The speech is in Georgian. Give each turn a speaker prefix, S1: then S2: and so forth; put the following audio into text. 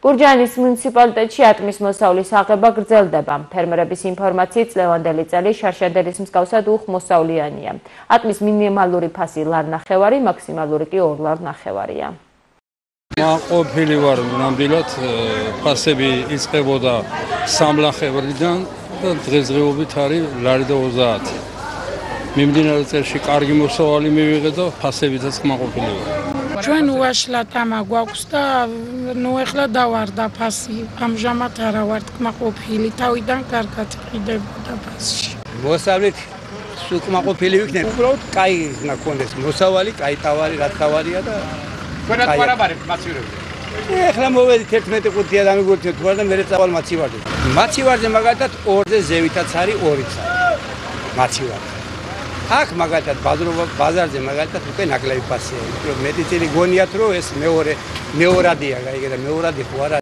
S1: გურჯაანის მუნიციპალიტეტში ატმის მოსავლის აღება გრძელდება. ფერმერების ინფორმაციით, წლევანდელი წელი შარშანდელის მსგავსად უხმოსავლიანია. ატმის მინიმალური ფასი ლარ-ნახევარი, მაქსიმალური კი 2 ლარ-ნახევარია.
S2: ყოფილი ვარ ნამდვილად, ფასები იწყებოდა 3 ლახევრიდან და დღესდღეობით არის ლარი და 30. მიმდინარე წელში კარგი მოსავალი მივიღე და ფასებითაც კმაყოფილი ვარ.
S3: ჩვენ უაშლად ამა გვაქვს და ეხლა დავარდა ფასი. ამჟამად არა ვარ კმაყოფილი, თავიდან კარგად ყიდებოდა ფასში.
S4: მოსავლით კმაყოფილი ვიქნებ. უბრალოდ კაი ნაკონდეს მოსავალი, კაი ტავარი, რა თავარია და
S5: თქვენად ვარაბარებთ მაცივარზე.
S4: ეხლა მოვედით 11:05 დამიგურთეთ ვარ და მე წავალ მაცივარზე. მაცივარზე მაგალითად 2-ზე ზევითაც არის 2-იც. მაცივარზე. აქ მაგალითად ბაზარზე მაგალითად უკვე ნაკლები ფასია. მეტი წილი გონიათ რომ ეს მეორადია, გაიგე და მეორადი ხო არა.